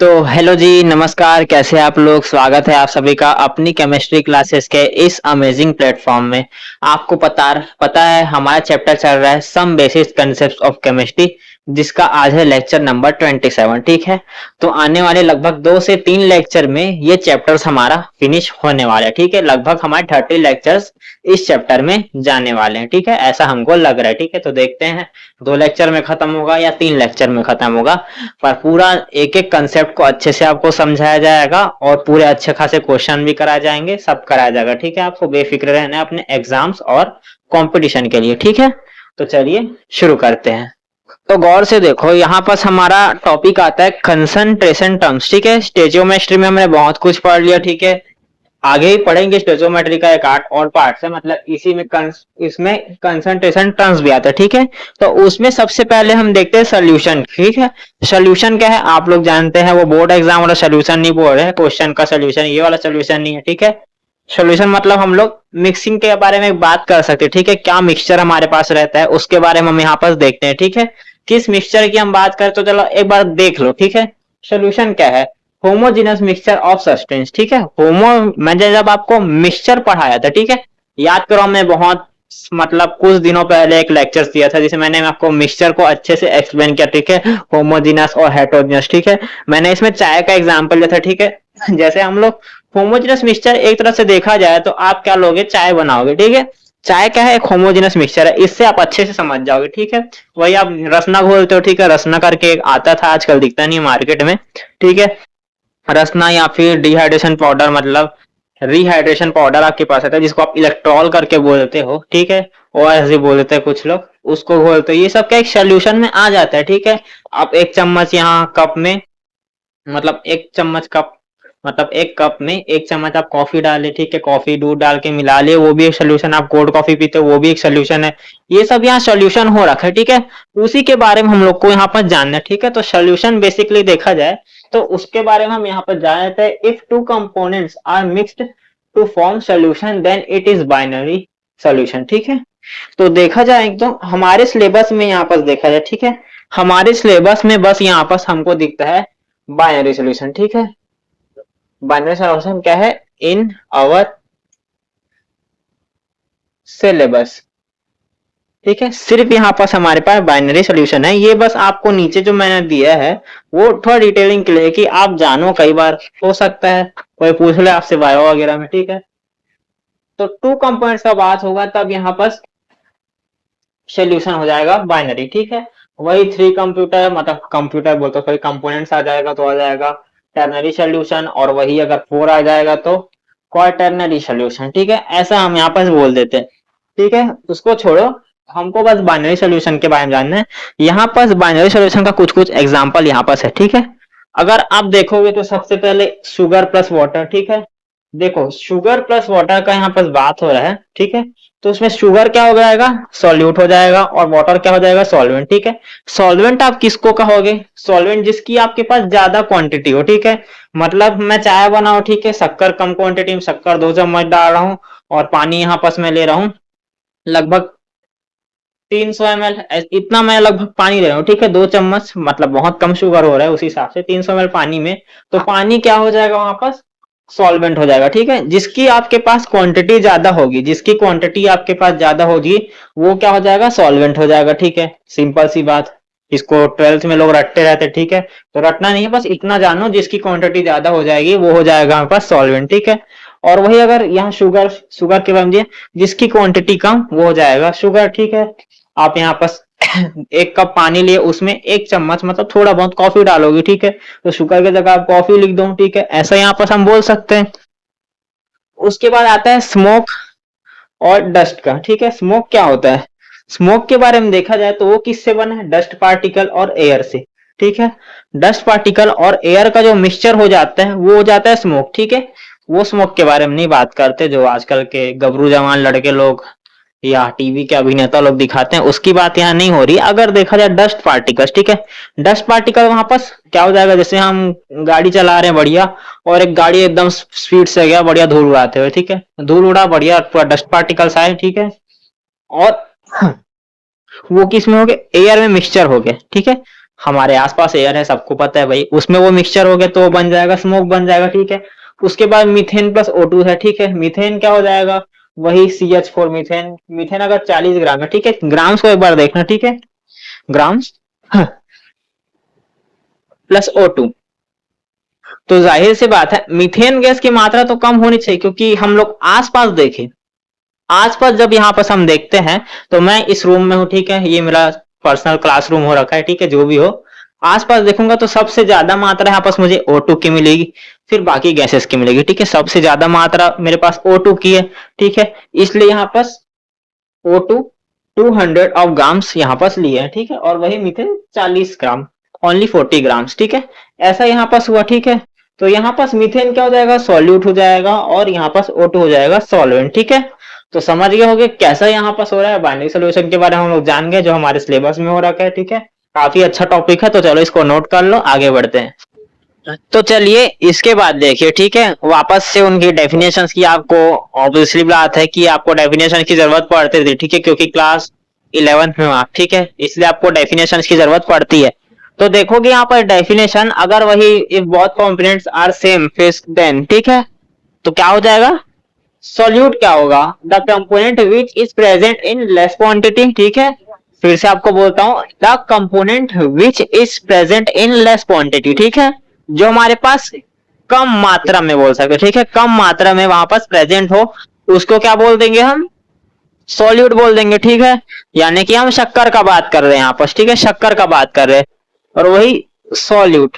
तो हेलो जी, नमस्कार। कैसे हैं आप लोग? स्वागत है आप सभी का अपनी केमिस्ट्री क्लासेस के इस अमेजिंग प्लेटफॉर्म में। आपको पता है हमारा चैप्टर चल रहा है some basic concept of chemistry, जिसका आज है लेक्चर नंबर 27। ठीक है, तो आने वाले लगभग 2 से 3 लेक्चर में ये चैप्टर्स हमारा फिनिश होने वाला है। ठीक है, लगभग हमारे 30 लेक्चर्स इस चैप्टर में जाने वाले हैं। ठीक है, ऐसा हमको लग रहा है। ठीक है, तो देखते हैं 2 लेक्चर में खत्म होगा या 3 लेक्चर में खत्म होगा, पर पूरा एक एक कंसेप्ट को अच्छे से आपको समझाया जाएगा और पूरे अच्छे खासे क्वेश्चन भी कराए जाएंगे, सब कराया जाएगा। ठीक है, आपको बेफिक्र रहना है अपने एग्जाम्स और कंपटीशन के लिए। ठीक है, तो चलिए शुरू करते हैं। तो गौर से देखो, यहाँ पर हमारा टॉपिक आता है कंसंट्रेशन टर्म्स। ठीक है, स्टेचियोमेट्री में हमने बहुत कुछ पढ़ लिया। ठीक है, आगे ही पढ़ेंगे स्टेचियोमेट्री का एक आर्ट और पार्ट है, मतलब इसी में इसमें कंसंट्रेशन टर्म्स भी आता है। ठीक है, तो उसमें सबसे पहले हम देखते हैं सोल्यूशन। ठीक है, सोल्यूशन क्या है आप लोग जानते हैं, वो बोर्ड एग्जाम वाला सोल्यूशन नहीं बोल रहे हैं, क्वेश्चन का सोल्यूशन, ये वाला सोल्यूशन नहीं है। ठीक है, सोल्यूशन मतलब हम लोग मिक्सिंग के बारे में बात कर सकते हैं। ठीक है, क्या मिक्सचर हमारे पास रहता है उसके बारे में हम यहाँ पर देखते हैं। ठीक है, किस मिक्सचर की हम बात करें तो चलो एक बार देख लो। ठीक है, सोल्यूशन क्या है? Homogeneous mixture of substance. ठीक है, मैंने जब आपको मिक्सचर पढ़ाया था, ठीक है, याद करो, हमने बहुत मतलब कुछ दिनों पहले एक लेक्चर दिया था जिसे मैंने आपको मिक्सचर को अच्छे से एक्सप्लेन किया। ठीक है, होमोजेनस और हेटेरोजेनस। ठीक है, मैंने इसमें चाय का एग्जांपल लिया था। ठीक है, जैसे हम लोग होमोजेनस मिक्सचर एक तरह से देखा जाए तो आप क्या लोगे, चाय बनाओगे। ठीक है, चाय क्या है? एक होमोजेनस मिक्सचर है, इससे आप अच्छे से समझ जाओगे। ठीक है, वही आप रसना घोलते हो। ठीक है, रसना करके एक आता था, आजकल दिखता नहीं मार्केट में। ठीक है, रसना या फिर डिहाइड्रेशन पाउडर, मतलब रिहाइड्रेशन पाउडर आपके पास आता है, जिसको आप इलेक्ट्रॉल करके बोलते हो। ठीक है, ओआरएस बोलते हैं कुछ लोग, उसको घोलते हो। ये सब क्या एक सोल्यूशन में आ जाता है। ठीक है, आप एक चम्मच यहाँ कप में, मतलब एक चम्मच कप, मतलब एक कप में 1 चम्मच आप कॉफी डाले। ठीक है, कॉफी दूध डाल के मिला ले, वो भी एक सोल्यूशन। आप कोल्ड कॉफी पीते हो, वो भी एक सोल्यूशन है। ये सब यहाँ सोल्यूशन हो रखा है। ठीक है, उसी के बारे में हम लोग को यहाँ पर जानना है। ठीक है, तो सोल्यूशन बेसिकली देखा जाए तो उसके बारे में हम यहाँ पर जान लेते हैं। If two components are mixed to form solution then it is binary solution. ठीक है, तो देखा जाए एकदम हमारे सिलेबस में यहाँ पर देखा जाए, ठीक है, हमारे सिलेबस में बस यहाँ पर हमको दिखता है बाइनरी सोल्यूशन। ठीक है, बाइनरी सोल्यूशन क्या है इन आवर सिलेबस। ठीक है, सिर्फ यहाँ पास हमारे पास बाइनरी सोल्यूशन है। ये बस आपको नीचे जो मैंने दिया है वो थोड़ा डिटेलिंग के लिए कि आप जानो, कई बार हो सकता है कोई पूछ ले आपसे बायो वगैरह में। ठीक है, तो 2 कंपोनेंट्स का बात होगा तब यहाँ पास सोल्यूशन हो जाएगा बाइनरी। ठीक है, वही 3 कंप्यूटर, मतलब कंप्यूटर बोलते कोई कंपोनेंट्स आ जाएगा तो आ जाएगा टर्नरी सोल्यूशन, और वही अगर 4 आ जाएगा तो क्वाटर्नरी सोल्यूशन। ठीक है, ऐसा हम यहाँ पर बोल देते हैं। ठीक है, उसको छोड़ो, हमको बस बाइनरी सोल्यूशन के बारे में जानना है। यहाँ पर बाइनरी सोल्यूशन का कुछ कुछ एग्जांपल यहाँ पर है। ठीक है, अगर आप देखोगे तो सबसे पहले शुगर प्लस वाटर। ठीक है, देखो शुगर प्लस वाटर का यहाँ पर बात हो रहा है। ठीक है, तो उसमें शुगर क्या हो जाएगा, सॉल्यूट हो जाएगा, और वाटर क्या हो जाएगा, सॉल्वेंट। ठीक है, सॉल्वेंट आप किसको कहोगे, सॉल्वेंट जिसकी आपके पास ज्यादा क्वांटिटी हो। ठीक है, मतलब मैं चाय बनाऊं, ठीक है, शक्कर कम क्वांटिटी में, शक्कर 2 चम्मच डाल रहा हूँ, और पानी यहाँ पास मैं ले रहा हूँ लगभग 300 ml, इतना मैं लगभग पानी ले रहा हूँ। ठीक है, 2 चम्मच मतलब बहुत कम शुगर हो रहा है, उस हिसाब से 300 ml पानी में, तो पानी क्या हो जाएगा वहां पर, सॉल्वेंट हो जाएगा। ठीक है, जिसकी आपके पास क्वांटिटी ज्यादा होगी, जिसकी क्वांटिटी आपके पास ज्यादा होगी वो क्या हो जाएगा, सॉल्वेंट हो जाएगा। ठीक है, सिंपल सी बात, इसको 12th में लोग रटते रहते। ठीक है, तो रटना नहीं है, बस इतना जानो जिसकी क्वांटिटी ज्यादा हो जाएगी वो हो जाएगा हमारे पास सॉल्वेंट। ठीक है, और वही अगर यहाँ शुगर, शुगर के बारे में जिसकी क्वांटिटी कम वो हो जाएगा शुगर। ठीक है, आप यहाँ पर 1 कप पानी लिए, उसमें 1 चम्मच मतलब थोड़ा बहुत कॉफी डालोगे। ठीक है, तो शुगर की जगह आप कॉफी लिख दो। ठीक है, ऐसा यहाँ पर हम बोल सकते हैं। उसके बाद आता है स्मोक और डस्ट का। ठीक है, स्मोक क्या होता है, स्मोक के बारे में देखा जाए तो वो किससे बना है, डस्ट पार्टिकल और एयर से। ठीक है, डस्ट पार्टिकल और एयर का जो मिक्सचर हो जाता है वो हो जाता है स्मोक। ठीक है, वो स्मोक के बारे में नहीं बात करते जो आजकल के गबरू जवान लड़के लोग या टीवी के अभिनेता लोग दिखाते हैं, उसकी बात यहाँ नहीं हो रही। अगर देखा जाए डस्ट पार्टिकल्स, ठीक है, डस्ट पार्टिकल वहां पर क्या हो जाएगा, जैसे हम गाड़ी चला रहे हैं बढ़िया, और एक गाड़ी एकदम स्पीड से गया बढ़िया धूल उड़ाते हुए। ठीक है, धूल उड़ा बढ़िया, पूरा डस्ट पार्टिकल्स आए। ठीक है, और वो किस में हो गए, एयर में मिक्सचर हो गए। ठीक है, हमारे आसपास एयर है, सबको पता है भाई, उसमें वो मिक्सचर हो गया तो वो बन जाएगा, स्मोक बन जाएगा, ठीक है। उसके बाद मीथेन प्लस O2 है, ठीक है। मीथेन क्या हो जाएगा, वही CH4 मीथेन। मीथेन अगर 40 ग्राम है, ठीक है, ग्राम्स को एक बार देखना, ठीक है, ग्राम्स प्लस O2। तो जाहिर सी बात है मीथेन गैस की मात्रा तो कम होनी चाहिए, क्योंकि हम लोग आसपास देखें, आसपास जब यहाँ पर हम देखते हैं, तो मैं इस रूम में हूँ, ठीक है, ये मेरा पर्सनल क्लासरूम हो रखा है, ठीक है, जो भी हो, आसपास देखूंगा तो सबसे ज्यादा मात्रा यहाँ पास मुझे O2 की मिलेगी, फिर बाकी गैसेस की मिलेगी, ठीक है। सबसे ज्यादा मात्रा मेरे पास O2 की है, ठीक है, इसलिए यहाँ पास O2 200 ऑफ ग्राम्स यहाँ पास लिए हैं, ठीक है, और वही मीथेन 40 ग्राम, ओनली 40 ग्राम्स, ठीक है। ऐसा यहाँ पास हुआ, ठीक है। तो यहाँ पास मीथेन क्या हो जाएगा, सॉल्यूट हो जाएगा, और यहाँ पास O2 हो जाएगा सॉल्वेंट, ठीक है। तो समझ गए होंगे कैसा यहाँ पास हो रहा है। बाइनरी सोल्यूशन के बारे में हम लोग जान गए, जो हमारे सिलेबस में हो रखा है, ठीक है। काफी अच्छा टॉपिक है, तो चलो इसको नोट कर लो, आगे बढ़ते हैं। तो चलिए इसके बाद देखिए, ठीक है, वापस से उनकी डेफिनेशंस की आपको ऑब्वियसली बात है कि आपको डेफिनेशन की जरूरत पड़ती थी, ठीक है, क्योंकि क्लास 11th में हो आप, ठीक है, इसलिए आपको डेफिनेशंस की जरूरत पड़ती है। तो देखोगे यहाँ पर डेफिनेशन, अगर वही if both components are same फिर देन, ठीक है, तो क्या हो जाएगा, सॉल्यूट क्या होगा, the component which is present in less quantity, ठीक है। फिर से आपको बोलता हूँ, the component which is present in less quantity, ठीक है, जो हमारे पास कम मात्रा में बोल सकते, ठीक है, कम मात्रा में वहां पास प्रेजेंट हो, उसको क्या बोल देंगे हम, सॉल्यूट बोल देंगे, ठीक है। यानी कि हम शक्कर का बात कर रहे हैं यहाँ पर, ठीक है, शक्कर का बात कर रहे हैं, और वही सॉल्यूट,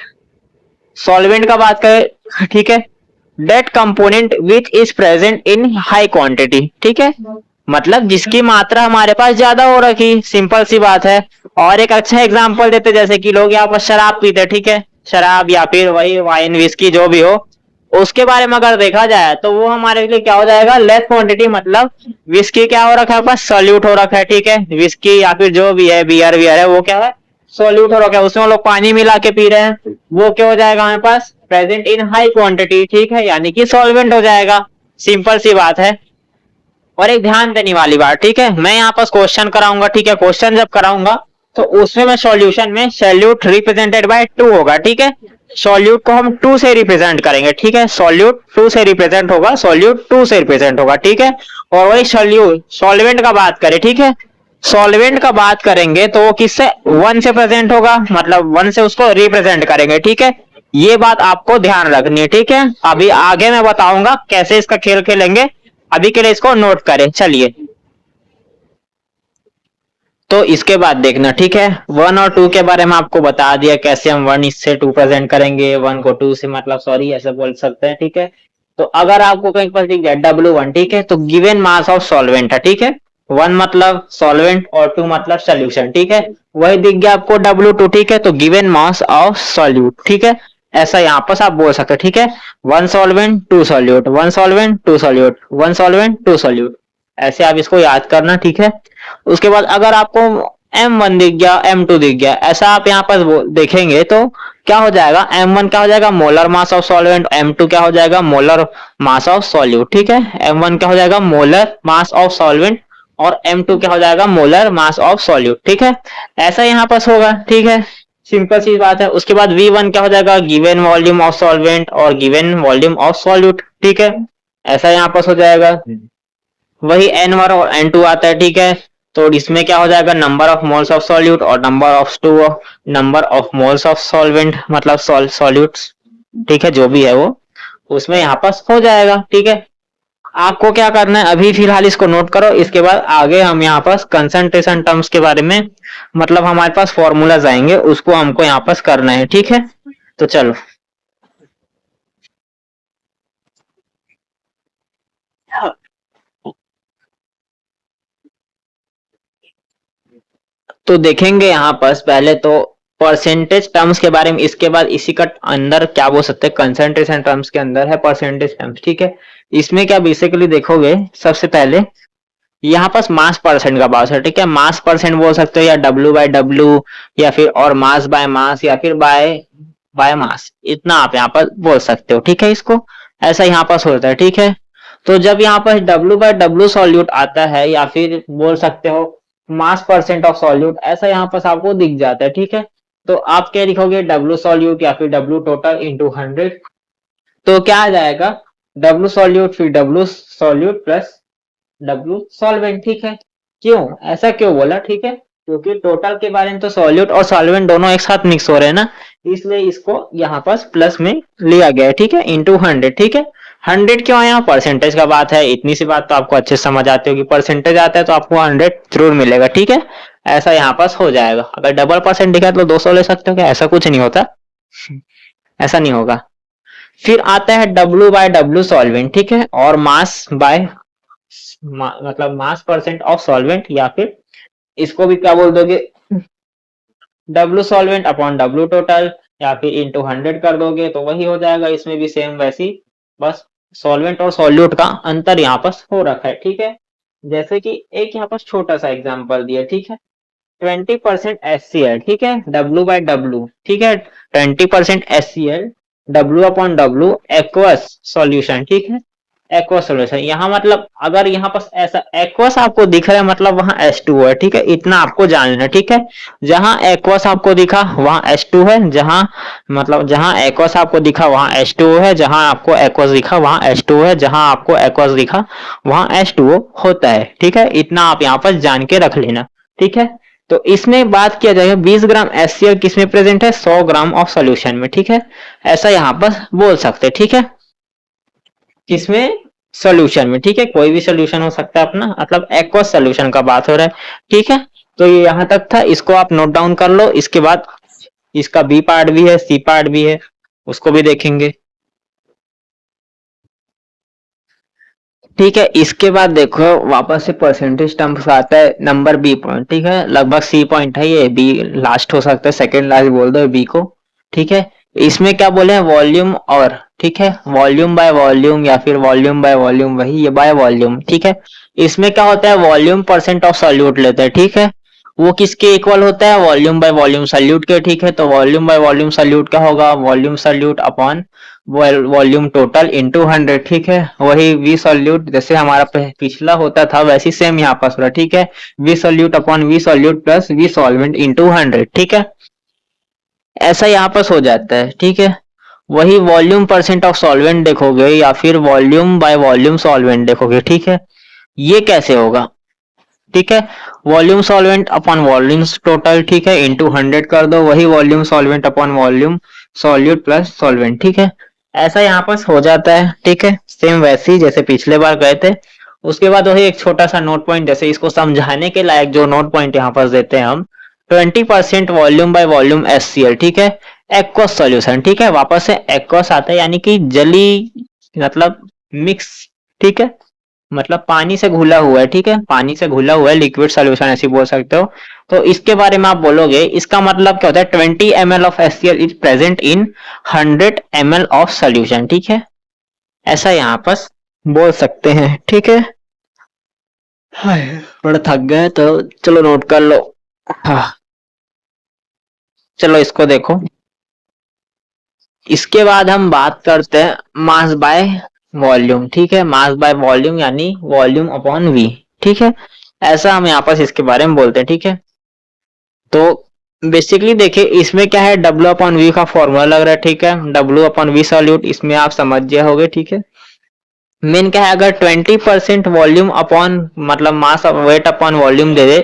सॉल्वेंट का बात करें, ठीक है, that component which is present in high quantity, ठीक है, मतलब जिसकी मात्रा हमारे पास ज्यादा हो रखी, सिंपल सी बात है। और एक अच्छा एग्जांपल देते, जैसे कि लोग यहाँ पर शराब पीते, ठीक है, शराब या फिर वही वाइन विस्की जो भी हो, उसके बारे में अगर देखा जाए तो वो हमारे लिए क्या हो जाएगा, लेस क्वांटिटी, मतलब विस्की क्या हो रखा है, पास सॉल्यूट हो रखा है, ठीक है, विस्की या फिर जो भी है, बियर वियर है, वो क्या है, सॉल्यूट हो रखा है, उसमें हम लोग पानी मिला के पी रहे हैं, वो क्या हो जाएगा हमारे पास, प्रेजेंट इन हाई क्वांटिटी, ठीक है, यानी कि सॉल्वेंट हो जाएगा, सिंपल सी बात है। और एक ध्यान देने वाली बात, ठीक है, मैं यहाँ पर क्वेश्चन कराऊंगा, ठीक है, क्वेश्चन जब कराऊंगा तो उसमें मैं सॉल्यूशन में सॉल्यूट रिप्रेजेंटेड बाय 2 होगा, ठीक है, सॉल्यूट को हम 2 से रिप्रेजेंट करेंगे, ठीक है, सॉल्यूट 2 से रिप्रेजेंट होगा, सॉल्यूट 2 से रिप्रेजेंट होगा, ठीक है। और वही सॉल्यूट सॉल्वेंट का बात करें, ठीक है, सॉल्वेंट का बात करेंगे तो वो किससे 1 से प्रेजेंट होगा, मतलब 1 से उसको रिप्रेजेंट करेंगे, ठीक है। ये बात आपको ध्यान रखनी है, ठीक है, अभी आगे मैं बताऊंगा कैसे इसका खेल खेलेंगे, अभी के लिए इसको नोट करें, चलिए। तो इसके बाद देखना, ठीक है, 1 और 2 के बारे में आपको बता दिया, कैसे हम 1 इससे 2 प्रेजेंट करेंगे, 1 को 2 से, मतलब सॉरी ऐसे बोल सकते हैं, ठीक है। तो अगर आपको कहीं पर दिख जाए W1, ठीक है, तो गिवन मास ऑफ सॉल्वेंट है, ठीक है, 1 मतलब सॉल्वेंट और 2 मतलब सोल्यूशन, ठीक है, वही दिख गया आपको W2, ठीक है, तो गिवन मास ऑफ सॉल्यूट, ठीक है, ऐसा यहाँ पर आप बोल सकते हो, ठीक है, 1 solvent 2 solute, 1 solvent 2 solute, 1 solvent 2 solute, ऐसे आप इसको याद करना, ठीक है। उसके बाद अगर आपको M1 दिख गया, M2 दिख गया, ऐसा आप यहाँ पर देखेंगे तो क्या हो जाएगा, M1 क्या हो जाएगा, molar mass of solvent, M2 क्या हो जाएगा, मोलर मास ऑफ सॉल्यूट, ठीक है, M1 क्या हो जाएगा, मोलर मास ऑफ सॉल्वेंट, और M2 क्या हो जाएगा, मोलर मास ऑफ सॉल्यूट, ठीक है, ऐसा यहाँ पर होगा, ठीक है, सिंपल सी बात है। उसके बाद V1 क्या हो जाएगा, गिवन वॉल्यूम ऑफ सॉल्वेंट और गिवन वॉल्यूम ऑफ सॉल्यूट, ठीक है, ऐसा यहाँ पर हो जाएगा। वही N1 और N2 आता है, ठीक है, तो इसमें क्या हो जाएगा, number of moles of solute और number of moles of solvent, मतलब सॉल्यूट्स, ठीक है, जो भी है वो उसमें यहाँ पास हो जाएगा, ठीक है। आपको क्या करना है, अभी फिलहाल इसको नोट करो, इसके बाद आगे हम यहाँ पास कंसंट्रेशन टर्म्स के बारे में, मतलब हमारे पास फॉर्मूलाज आएंगे, उसको हमको यहाँ पास करना है, ठीक है। तो चलो, तो देखेंगे यहाँ पर पहले तो परसेंटेज टर्म्स के बारे में, इसके बाद इसी का अंदर क्या बोल सकते हैं, कंसंट्रेशन टर्म्स के अंदर है परसेंटेज टर्म्स, ठीक है। इसमें क्या बेसिकली देखोगे, सबसे पहले यहाँ पास मास परसेंट का बात है, ठीक है, मास परसेंट बोल सकते हो, या W/W, या फिर और मास बाय मास, या फिर बाय बाय मास, इतना आप यहाँ पर बोल सकते हो, ठीक है, इसको ऐसा यहाँ पास होता है, ठीक है। तो जब यहाँ पर W/W सॉल्यूट आता है, या फिर बोल सकते हो मास परसेंट ऑफ सॉल्यूट, ऐसा यहाँ पर आपको दिख जाता है, ठीक है। तो आप क्या लिखोगे, डब्ल्यू सॉल्यूट या फिर डब्ल्यू टोटल इंटू 100। तो क्या आ जाएगा, डब्ल्यू सॉल्यूट फिर W solute plus W solvent. ठीक है, क्यों ऐसा क्यों बोला, ठीक है, क्योंकि टोटल के बारे में तो सॉल्यूट और सॉल्वेंट दोनों एक साथ मिक्स हो रहे हैं ना, इसलिए इसको यहाँ पर प्लस में लिया गया है। ठीक है, इंटू 100। ठीक है, 100 क्यों आया, परसेंटेज का बात है, इतनी सी बात तो आपको अच्छे से समझ आती होगी, परसेंटेज आता है तो आपको 100 जरूर मिलेगा। ठीक है, ऐसा यहाँ पास हो जाएगा। अगर डबल परसेंट दिखा तो 200 ले सकते हो क्या, ऐसा कुछ नहीं होता, ऐसा नहीं होगा। फिर आता है डब्ल्यू बाय डब्ल्यू सॉल्वेंट। ठीक है, और मास बाय मतलब मास परसेंट ऑफ सॉल्वेंट, या फिर इसको भी क्या बोल दोगे, W solvent upon W total, या फिर इंटू 100 कर दोगे तो वही हो जाएगा। इसमें भी सेम वैसी, बस सॉल्वेंट और सॉल्यूट का अंतर यहाँ पर हो रखा है। ठीक है, जैसे कि एक यहाँ पर छोटा सा एग्जांपल दिया। ठीक है, 20% HCl। ठीक है, डब्ल्यू बाय डब्ल्यू। ठीक है, 20% HCl W upon W aqueous solution. ठीक है, एक्वस सॉल्यूशन, यहाँ मतलब अगर यहाँ पर ऐसा एक्वस आपको दिख रहा है मतलब वहां H2O है। ठीक है, इतना आपको जान लेना। ठीक है, जहां एक्वस आपको दिखा वहां H2 है, जहां मतलब जहां एक्वस आपको दिखा वहां H2O है, जहां आपको एक्वस दिखा वहां H2O है, जहां आपको एक्वस दिखा वहां H2O होता है। ठीक है, इतना आप यहाँ पर जान के रख लेना। ठीक है, तो इसमें बात किया जाएगा 20 ग्राम HCl किसमें प्रेजेंट है, 100 ग्राम ऑफ सोल्यूशन में। ठीक है, ऐसा यहाँ पर बोल सकते। ठीक है, किसमें, सोल्यूशन में। ठीक है, कोई भी सोल्यूशन हो सकता है अपना, मतलब एक्वस सोल्यूशन का बात हो रहा है। ठीक है, तो ये यहाँ तक था, इसको आप नोट डाउन कर लो। इसके बाद इसका बी पार्ट भी है, सी पार्ट भी है, उसको भी देखेंगे। ठीक है, इसके बाद देखो वापस से परसेंटेज टर्म्स आता है नंबर बी पॉइंट। ठीक है, लगभग सी पॉइंट है ये, बी लास्ट हो सकता है, सेकंड लास्ट बोल दो बी को। ठीक है, इसमें क्या बोले हैं, वॉल्यूम और, ठीक है, वॉल्यूम बाय वॉल्यूम या फिर वॉल्यूम बाय वॉल्यूम, वही ये बाय वॉल्यूम। ठीक है, इसमें क्या होता है, वॉल्यूम परसेंट ऑफ सॉल्यूट लेते हैं। ठीक है, वो किसके इक्वल होता है, वॉल्यूम बाय वॉल्यूम सॉल्यूट के। ठीक है, तो वॉल्यूम बाय वॉल्यूम सॉल्यूट क्या होगा, volume solute upon volume total into 100। ठीक है, वही वी सॉल्यूट जैसे हमारा पिछला होता था वैसी सेम यहाँ पास हो रहा। ठीक है, V solute upon V solute plus V solvent into 100। ठीक है, ऐसा यहाँ पास हो जाता है। ठीक है, वही वॉल्यूम परसेंट ऑफ सॉल्वेंट देखोगे या फिर वॉल्यूम बाय वॉल्यूम सॉल्वेंट देखोगे। ठीक है, ये कैसे होगा, ठीक है, volume solvent upon volume total. ठीक है, इंटू 100 कर दो, वही volume solvent upon volume solute plus solvent. ठीक है, ऐसा यहाँ पर हो जाता है। ठीक है, सेम वैसे ही जैसे पिछले बार गए थे। उसके बाद वही एक छोटा सा नोट पॉइंट, जैसे इसको समझाने के लायक जो नोट पॉइंट यहाँ पर देते हैं हम, 20% वॉल्यूम बाय वॉल्यूम HCl। ठीक है, एक्वस सॉल्यूशन। ठीक है, वापस से एक्वस आता है यानी कि जली, मतलब मिक्स। ठीक है, मतलब पानी से घुला हुआ है। ठीक है, पानी से घुला हुआ है, लिक्विड सॉल्यूशन ऐसे बोल सकते हो। तो इसके बारे में आप बोलोगे, इसका मतलब क्या होता है, 20 ml of HCl is present in 100 ml of solution. ठीक है, ऐसा यहाँ पर बोल सकते हैं। ठीक है, हाय, बड़ा थक गए तो चलो नोट कर लो। हाँ, चलो इसको देखो। इसके बाद हम बात करते हैं मास बाय वॉल्यूम। ठीक है, मास बाय वॉल्यूम यानी वॉल्यूम अपॉन वी। ठीक है, ऐसा हम यहाँ पर इसके बारे में बोलते हैं। ठीक है, तो बेसिकली देखिए इसमें क्या है, डब्ल्यू अपॉन वी का फॉर्मूला लग रहा है। ठीक है, डब्ल्यू अपॉन वी सॉल्यूट, इसमें आप समझ गए होगे। ठीक है, मेन क्या है, अगर 20% वॉल्यूम अपॉन मतलब मास वेट अपॉन वॉल्यूम दे दे,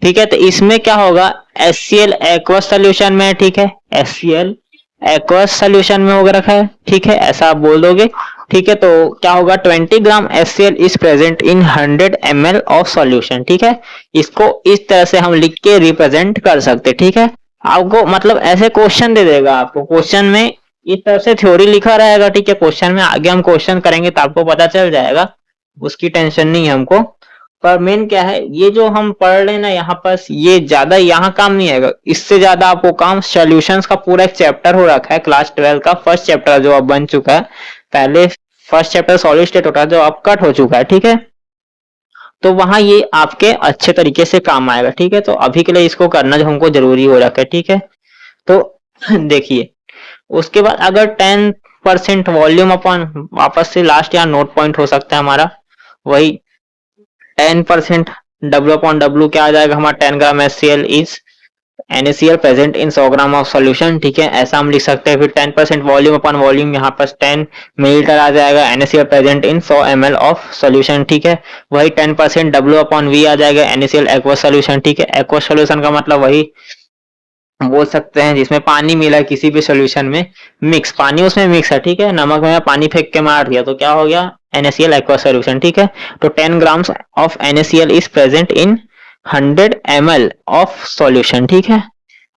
ठीक है, तो इसमें क्या होगा, HCl एक्वस सोल्यूशन में। ठीक है, HCl एक्वस सोल्यूशन में होगा रखा है। ठीक है, ऐसा आप बोल दोगे। ठीक है, तो क्या होगा, 20 ग्राम HCl is present in 100 ml of solution. ठीक है, इसको इस तरह से हम लिख के रिप्रेजेंट कर सकते। ठीक है, आपको मतलब ऐसे क्वेश्चन दे देगा, आपको क्वेश्चन में इस तरह से थ्योरी लिखा रहेगा। ठीक है, क्वेश्चन में आगे हम क्वेश्चन करेंगे तो आपको पता चल जाएगा, उसकी टेंशन नहीं है हमको। पर मेन क्या है, ये जो हम पढ़ रहे हैं ना यहाँ पर, ये ज्यादा यहाँ काम नहीं आएगा, इससे ज्यादा आपको काम सॉल्यूशंस का पूरा एक चैप्टर हो रखा है क्लास 12 का, फर्स्ट चैप्टर जो अब बन चुका है। पहले फर्स्ट चैप्टर सॉलिड स्टेट होता है जो अब कट हो चुका है। ठीक है, तो वहां ये आपके अच्छे तरीके से काम आएगा। ठीक है, तो अभी के लिए इसको करना जो हमको जरूरी हो रखा है। ठीक है, तो देखिए उसके बाद अगर 10% वॉल्यूम अपॉन, वापस से लास्ट यहाँ नोट पॉइंट हो सकता है हमारा, वही 10% डब्ल्यू अपॉन डब्ल्यू क्या आ जाएगा हमारा, 10 ग्राम HCl is NaCl present in 100 gram of solution, ठीक है, ऐसा हम लिख सकते हैं। फिर 10% वॉल्यूम अपॉन वॉल्यूम, यहाँ पर 10 मिलीलीटर आ जाएगा। NaCl present in 100 ml of solution, ठीक है, वही 10% W अपॉन V आ जाएगा। NaCl एक्वस सॉल्यूशन, ठीक है, एक्वस सॉल्यूशन का मतलब वही बोल सकते हैं जिसमें पानी मिला है किसी भी सॉल्यूशन में, मिक्स पानी उसमें मिक्स है, ठीक है, नमक में पानी फेंक के मार दिया तो क्या हो गया, NaCl एक्वस सॉल्यूशन, ठीक है। तो 10 grams of NaCl is present in 100 ml of solution, ठीक है।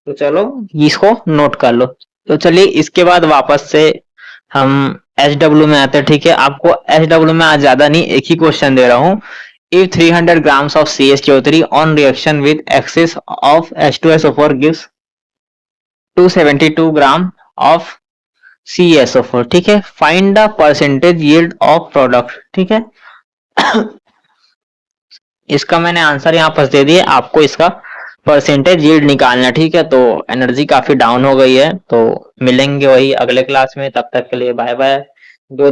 तो चलो इसको नोट कर लो। तो चलिए इसके बाद वापस से हम SW में आते हैं, ठीक है। आपको SW में आज ज्यादा नहीं, एक ही क्वेश्चन दे रहा हूँ। If 300 grams of CH3 on reaction with excess of H2SO4 gives 272 gram of CSO4, ठीक है, find the percentage yield of product, ठीक है। इसका मैंने आंसर यहाँ पर दे दिया, आपको इसका परसेंटेज यील्ड निकालना, ठीक है। तो एनर्जी काफी डाउन हो गई है, तो मिलेंगे वही अगले क्लास में, तब तक के लिए बाय बाय। 2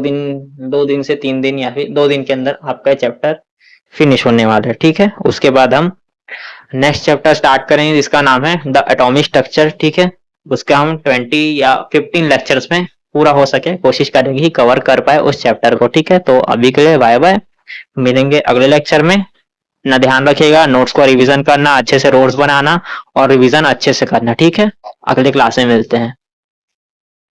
दिन से 3 दिन या फिर 2 दिन के अंदर आपका चैप्टर फिनिश होने वाला है, ठीक है। उसके बाद हम नेक्स्ट चैप्टर स्टार्ट करेंगे जिसका नाम है द एटॉमिक स्ट्रक्चर, ठीक है। उसका हम 20 या 15 लेक्चर्स में पूरा हो सके कोशिश करेंगे ही कवर कर पाए उस चैप्टर को, ठीक है। तो अभी के लिए बाय बाय, मिलेंगे अगले लेक्चर में। ना ध्यान रखिएगा नोट्स को रिवीजन करना, अच्छे से नोट्स बनाना और रिवीजन अच्छे से करना, ठीक है। अगले क्लास में मिलते हैं।